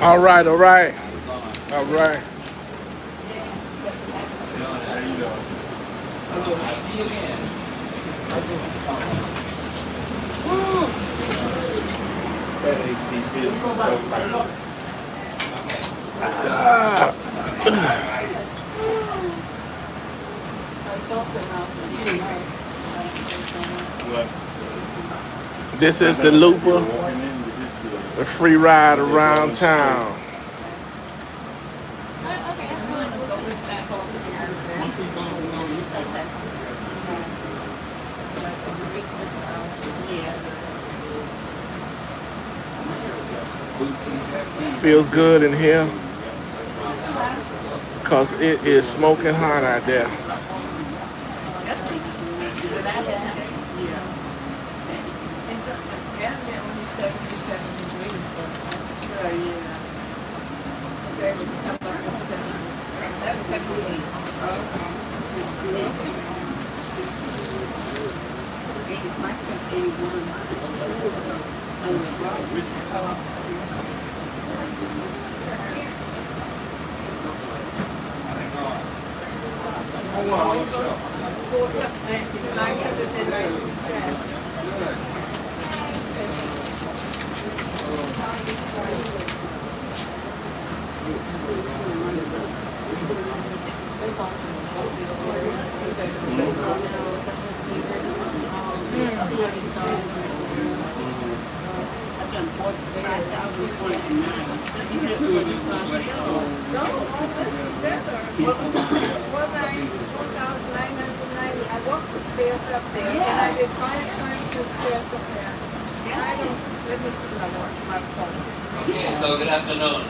All right, all right, all right. That AC feels so good. What? This is the Looper, Walking in with the free ride around town. Feels good in here because it is smoking hot out there. Okay, so good afternoon.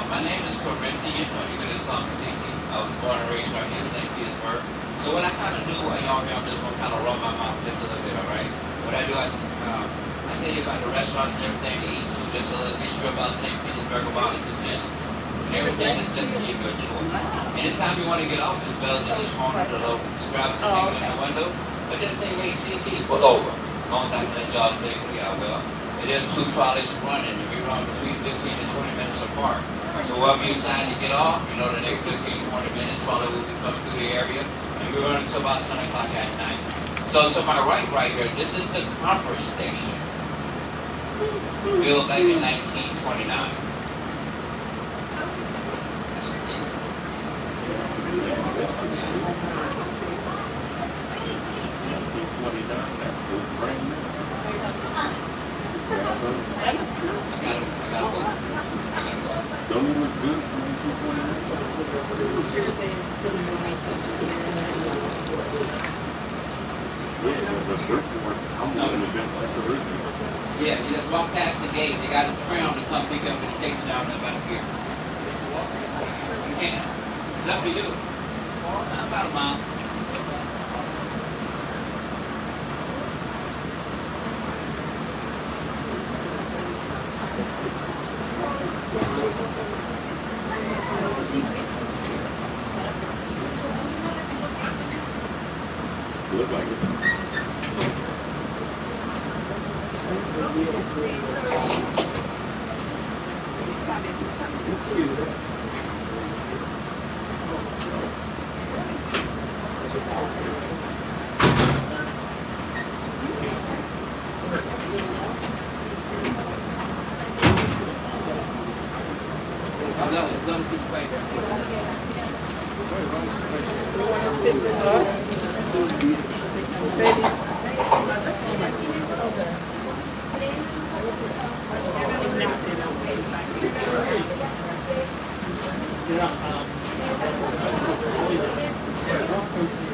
My name is Corinthian, or you can just call me CT. I was born and raised right here in St. Petersburg. So what I kind of do, y'all hear, I'm just going to kind of run my mouth just a little bit, all right? What I do, I tell you about the restaurants and everything to eat, so just a little history about St. Petersburg, about the casinos. And everything is just to give you a choice. Anytime you want to get off, there's bells in each corner, the little straps is hanging in the window. But just say, hey, CT, pull over. As long as I can let y'all safely out well. It is 2 trolleys running, and we run between 15 and 20 minutes apart. So wherever you decide to get off, you know the next 15, 20 minutes, trolley will be coming through the area, and we run until about 10 o'clock at night. So to my right here, this is the conference station, built back in 1929. Don't it look good from 1929? Yeah, the brickwork. I'm looking at that. That's original. Yeah, you just walk past the gate, they got a tram to come pick up and take you down there about here. You can. It's up to you. About a mile. Look like it.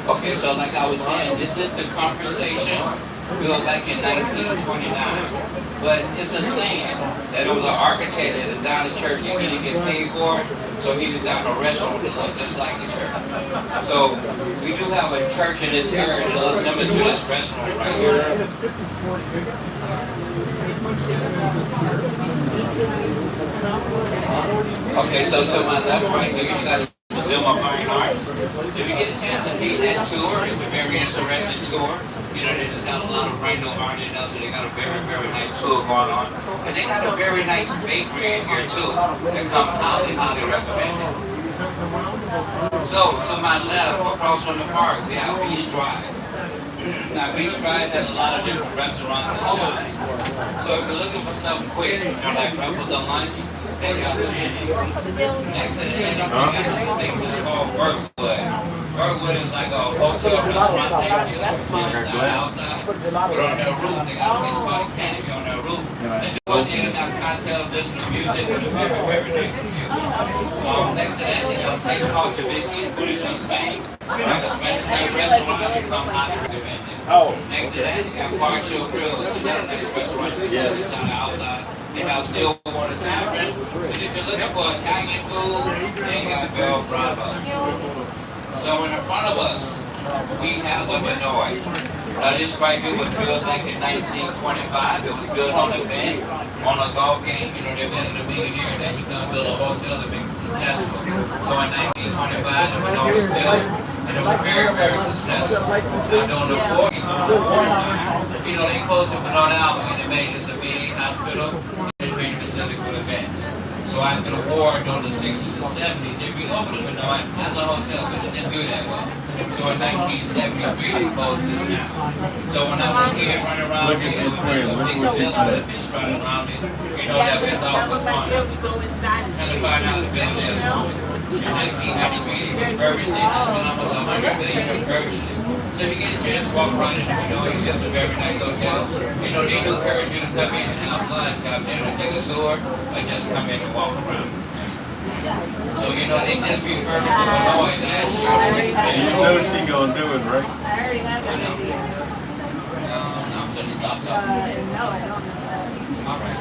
Okay, so like I was saying, this is the conference station built back in 1929. But it's a saying that it was an architect that designed the church and he didn't get paid for it, so he designed a restaurant that looked just like the church. So we do have a church in this area that looks similar to this restaurant right here. Okay, so to my left right here, you got the Museum of Fine Arts. If you get a chance to take that tour, it's a very interesting tour. You know, they just got a lot of brand new art in there, so they got a very, very nice tour going on. And they got a very nice bakery in here too. That come highly, highly recommended. So, to my left, across from the park, we have Beach Drive. Now, Beach Drive has a lot of different restaurants and shops. So, if you're looking for something quick, you know, like breakfast or lunch, they got the Annie's. Next to the Annie's, we got this place that's called Burgwood. Burgwood is like a hotel restaurant type deal. You see inside, outside. But on their roof, they got a place called a canopy on their roof. And you go in there and have cocktails, listen to music, and it's very, very nice view. Next to that, they got a place called Chavisky, food is from Spain. Like a Spanish type restaurant, they come highly recommended. Next to that, they got Park Show Grill. It's another nice restaurant. You can see inside and outside. They have Stillwater Tavern. And if you're looking for Italian food, they got Bel Bravo. So in the front of us, we have the Minoy. Now this right here was built back in 1925. It was built on a bank, on a golf game. You know, they wanted a millionaire that he couldn't build a hotel to make it successful. So in 1925, the Minoy was built, and it was very, very successful. Now during the 40s, during the wartime, you know, they closed the Minoy album and they made this a VA hospital and a training facility for the vets. So after the war, during the 60s and 70s, they reopened the Minoy as a hotel, but it didn't do that well. So in 1973, they closed this down. So when I was here running around here, it was just a big building with a fish running around it, you know, that we thought was fun. Kind of find out the building is haunted. In 1993, they refurbished it. That's when almost $100 million refurbished it. So if you get a chance to walk around in the Minoy, it's a very nice hotel. You know, they do encourage you to come in and have lunch, have dinner, take a tour, or just come in and walk around. So, you know, they just refurbished the Minoy last year. You know she gonna do it, right? I know. No, I'm saying stop talking. No, I don't know. All right.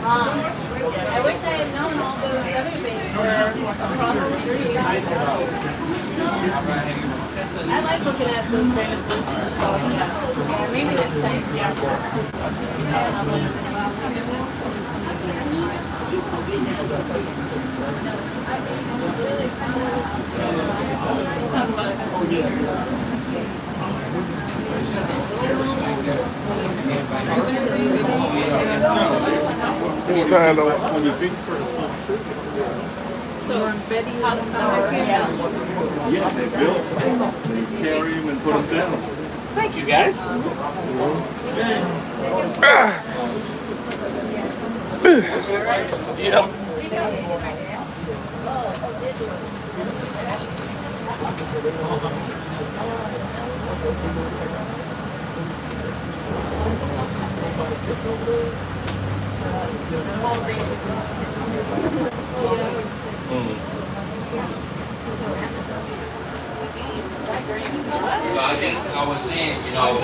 I wish I had known all those other things were across the street. I like looking at those random places. So, yeah. Maybe it's safe. Stand up. On your feet. So, how's Yeah, they built, they carry them and put them down. Thank you, guys. Yep. So I was saying, you know,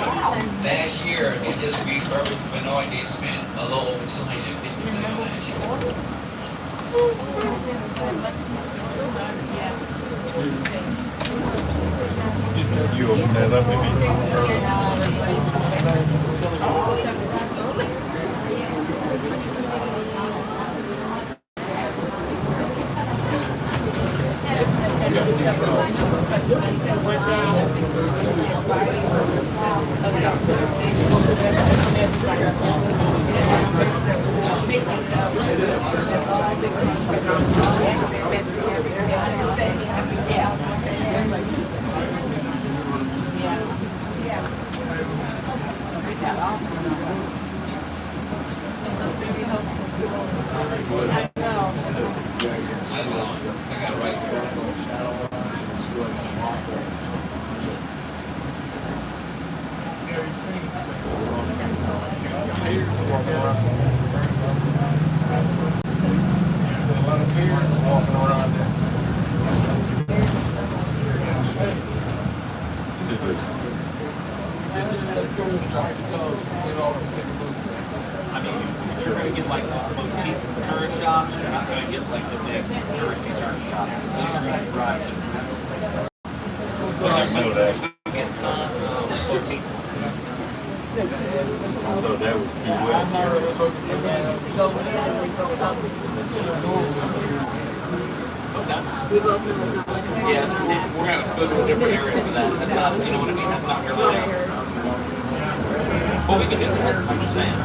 last year they just refurbished the Minoy. They spent a little over $250 million last year. You open that up, maybe. That's the one. I got it right here. I mean, you're going to get like boutique tourist shops. You're not going to get like the big touristy tourist shop. These are going to drive to. I know that. Get a ton of boutique. I thought that was Key West. Okay. Yeah, we're gonna go to a different area for that. That's not, you know what I mean? That's not really there. Well, we can do that. I'm just saying.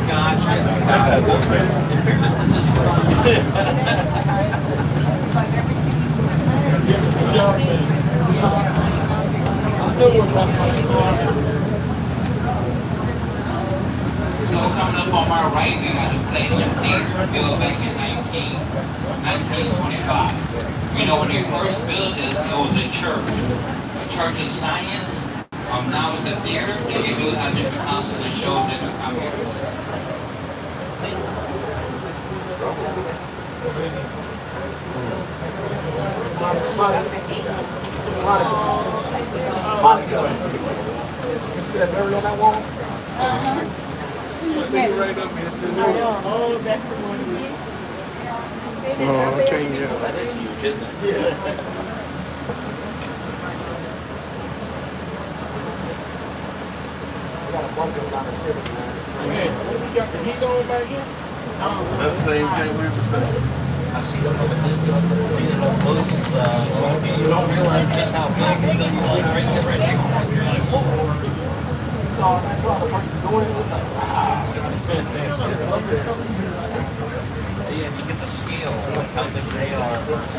Gotcha. In fairness, this is So coming up on my right, we got the Palladium Theater, built back in 1925. You know, when they first built this, it was a church of science. Now it's a theater. They do have different concerts and shows that can come here. Monica. You see that bird on that wall? Right up here too. Oh, that's the one. No, I can't get it. that is huge, isn't it? We got a bunch of them down the city, man. Man, we got the heat on back here. That's the same thing we were saying. I've seen it from a distance, but seeing it up close is, you don't realize just how big until you like right there, right there. You're like, whoa. You saw the person doing it. It was like, wow. Yeah, you get the scale, like how big they are versus.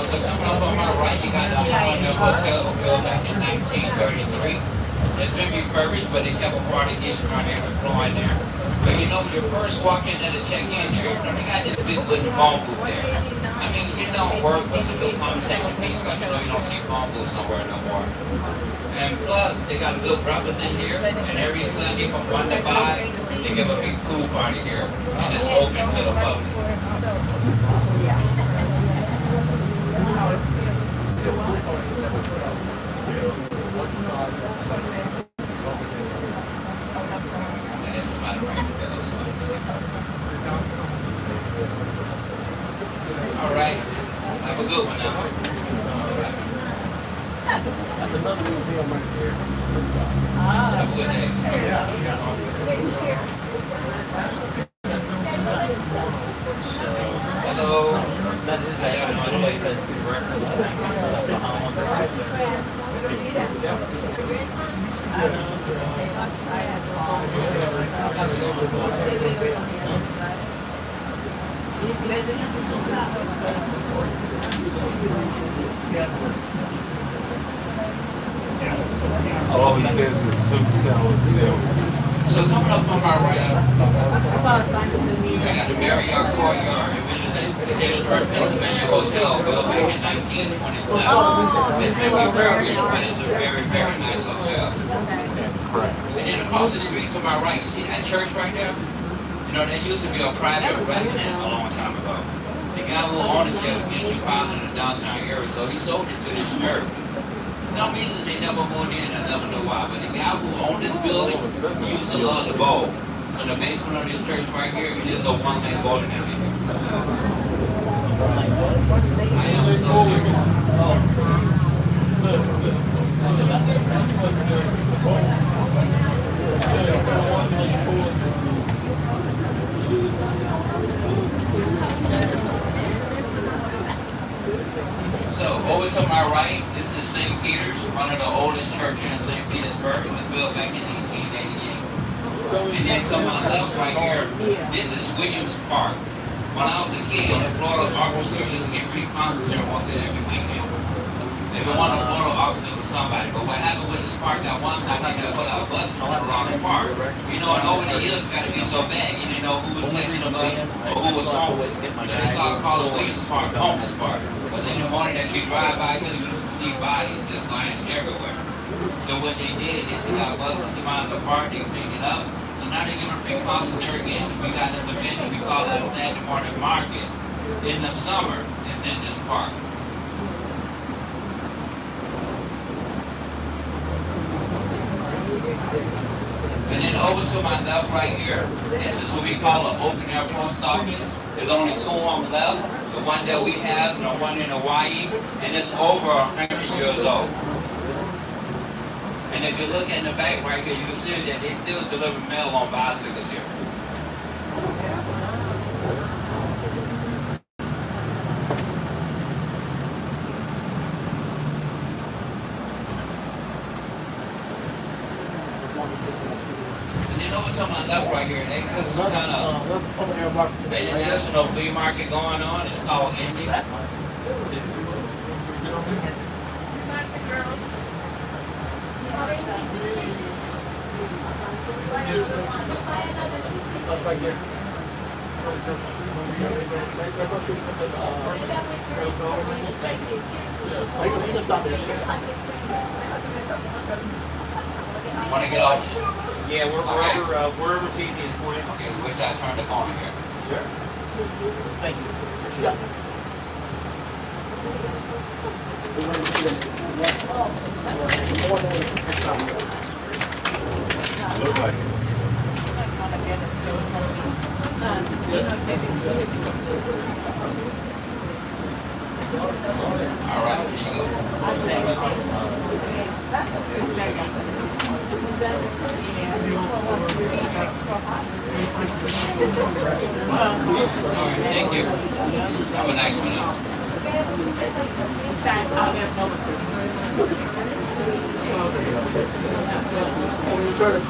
So coming up on my right, you got the Highlander Hotel, built back in 1933. It's been refurbished, but they kept a part of history on there, flowing there. But you know, when you first walk in there to check in there, you know, they got this big wooden phone booth there. I mean, it don't work, but it's a good conversation piece, because you know you don't see phone booths nowhere no more. And plus, they got a good breakfast in here, and every Sunday from 1 to 5, they give a big pool party here, and it's open to the public. And somebody right there, all right, have a good one now. That's another museum right there. Have a good day. Hello. That is actually one place that references the Highlander. All he says is soup, salad, salad. So coming up on my right, I saw a sign that says we got the Marriott Courtyard, which is the historic Pennsylvania Hotel built back in 1927. It's been refurbished, but it's a very, very nice hotel. And then across the street to my right, you see that church right there? You know, that used to be a private residence a long time ago. The guy who owned it said it was getting too popular in the downtown area, so he sold it to this church. For some reason they never moved in, I never knew why. But the guy who owned this building, he used to love the bowl. So in the basement of this church right here, it is a one-lane bowling alley here. I am so serious. So over to my right, this is St. Peter's, one of the oldest churches in St. Petersburg. It was built back in 1888. And then to my left right here, this is Williams Park. When I was a kid, the Florida Orchestra used to get free concerts there once every weekend. They would want the Florida Orchestra with somebody. But what happened with this park, that one time they got put out a bus around the park. You know, and over the years, it got to be so bad, you didn't know who was taking the bus or who was homeless. So they started calling Williams Park Homeless Park. Because in the morning that you drive by here, you used to see bodies just lying everywhere. So what they did, they took out buses around the park, they picked it up. So now they're giving free concerts there again. We got this event that we call the Saturday morning market. In the summer, it's in this park. And then over to my left right here, this is what we call an open air post office. There's only two on the left. The one that we have, the one in Hawaii, and it's over 100 years old. And if you look in the back right here, you can see that they still deliver mail on bicycles here. And then over to my left right here, they got some kind of international flea market going on. It's called Indy. Want to get off? Yeah, wherever's easiest for you. Okay, which I turn the corner here. Sure. Thank you. Look like it. All right, here you go. All right, thank you. Have a nice one.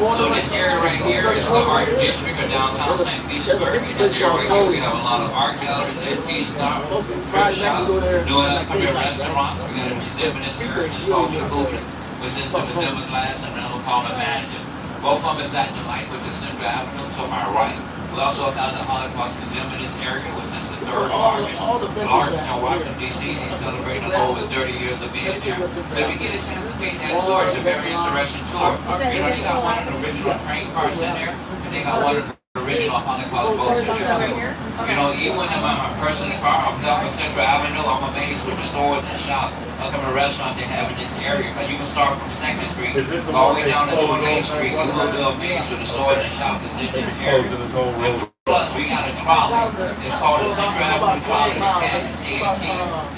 So this area right here is the art district of downtown St. Petersburg. In this area right here, we have a lot of art galleries, antique stop, thrift shops, new and upcoming restaurants. We got a museum in this area. It's called Chibutin, which is the museum of glass, and then we'll call it manager. Both of them is at the light, which is Central Avenue to my right. We also have the Holocaust Museum in this area, which is the third largest in Washington, D.C. They celebrate over 30 years of being there. So if you get a chance to take that tour, it's a very interesting tour. You know, they got one of the original train cars in there, and they got one of the original Holocaust boats in there too. You know, even when I'm in my personal car, I'm up on Central Avenue, I'm amazed with the stores and shops. Look at the restaurants they have in this area, because you can start from 2nd Street all the way down to 28th Street. You will be amazed with the stores and shops that's in this area. And plus, we got a trolley. It's called the Central Avenue Trolley. They had the CAT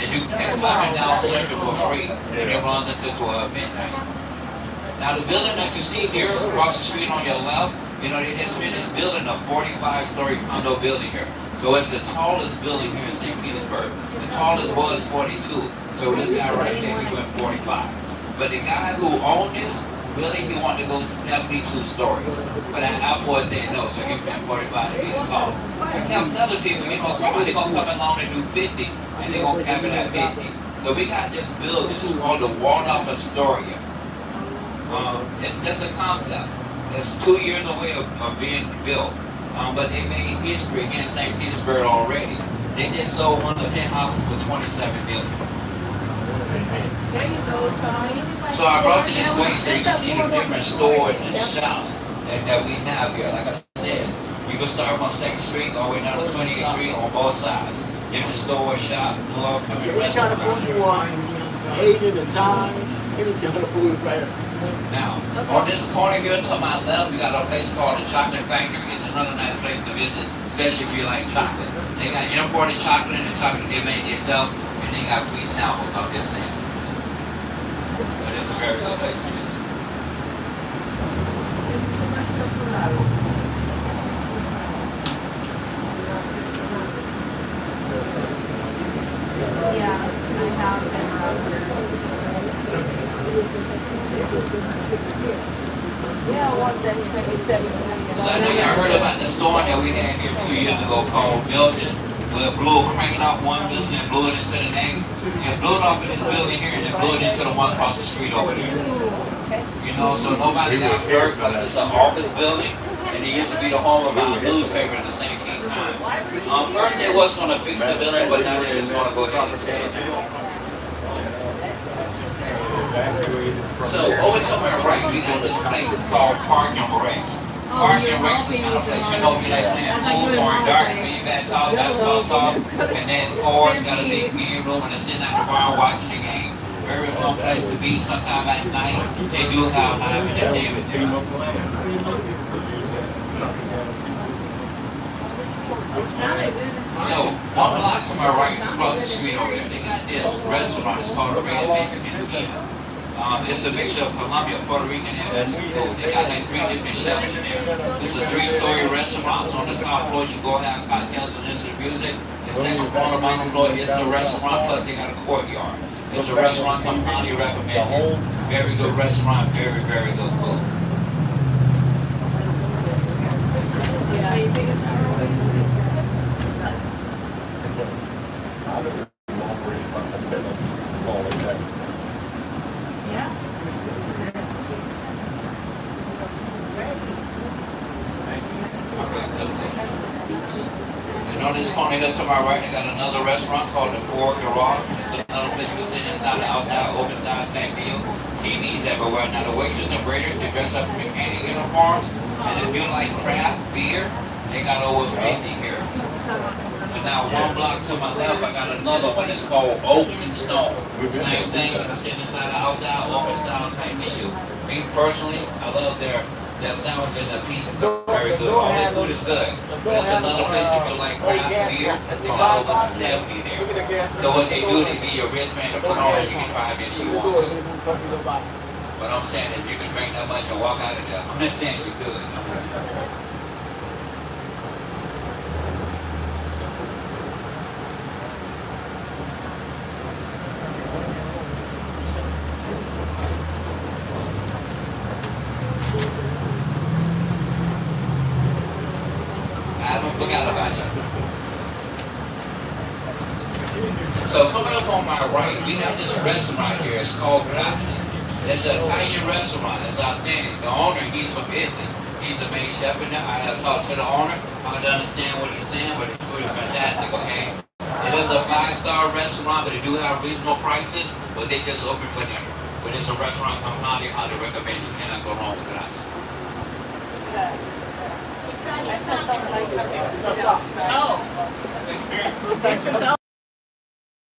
that you can catch up and down Central for free, and it runs until midnight. Now, the building that you see here across the street on your left, you know, they just finished building a 45-story condo building here. So it's the tallest building here in St. Petersburg. The tallest was 42. So this guy right here, he went 45. But the guy who owned this, really, he wanted to go 72 stories. But that airport said no, so he went 45 to be the tallest. I kept telling people, you know, somebody gonna come along and do 50, and they're gonna cap it at 50. So we got this building, it's called the Waldorf Astoria. It's just a concept. It's 2 years away of being built. But they made history here in St. Petersburg already. They did sold one of the 10 houses for $27 million. There you go, Tommy. So I brought you this way so you can see the different stores and shops that we have here. Like I said, you can start from 2nd Street all the way down to 28th Street on both sides. Different stores, shops, new upcoming Any kind of food you want, Asian, Italian, any kind of food right here. Now, on this corner here to my left, we got a place called the Chocolate Factory. It's another nice place to visit, especially if you like chocolate. They got imported chocolate and the chocolate they make themselves, and they got free samples of this thing. But it's a very good place to visit. Yeah, I have been around here. Yeah, I want that 27. So I know y'all heard about the storm that we had here 2 years ago called Milton, where it blew a crane off one building and blew it into the next. It blew it off in this building here and it blew it into the one across the street over there. You know, so nobody got hurt because it's an office building and it used to be the home of our newspaper in the St. King Times. First they was going to fix the building, but now they're just going to go ahead and tear it down. So over to my right, we got this place called Parking Breaks. Parking Breaks is kind of place, you know, if you like playing pool or in darts, being basketball talk, and then cars, got a big game room and they're sitting at the bar watching the game. Very fun place to be. Sometime at night, they do have live entertainment there. So, 1 block to my right, across the street over there, they got this restaurant. It's called the Red Mexican Cantina. It's a mixture of Colombian, Puerto Rican, and Mexican food. They got like 3 different chefs in there. It's a 3-story restaurant. So on the top floor, you go have cocktails and listen to music. The second floor, on the bottom floor, is the restaurant. Plus, they got a courtyard. It's a restaurant I'm highly recommended. Very good restaurant, very, very good food. And on this corner here to my right, they got another restaurant called the Ford Garage. It's another place you can sit inside the outside, open style tank deal. TVs everywhere. Now the waiters and waiters, they dress up in mechanic uniforms. And if you like craft beer, they got over 50 here. And now 1 block to my left, I got another one. It's called Oak and Stone. Same thing, you can sit inside the outside, open style tank menu. Me personally, I love their sandwich and the pieces are very good. All their food is good. But it's another place if you like craft beer, they got over 70 there. So what they do, they give you a wristband to put on and you can try it if you want to. But I'm saying if you can drink that much and walk out of there, I'm just saying you're good. I'm just saying. Look out about you. So coming up on my right, we have this restaurant here. It's called Grazie. It's an Italian restaurant. It's authentic. The owner, he's from Italy. He's the main chef in there. I have talked to the owner. I don't understand what he's saying, but his food is fantastic, okay? It is a 5-star restaurant, but they do have reasonable prices, but they just open for dinner. But it's a restaurant I'm highly recommend. You cannot go wrong with Grazie. I just don't like how they sit outside. Oh. That's yourself?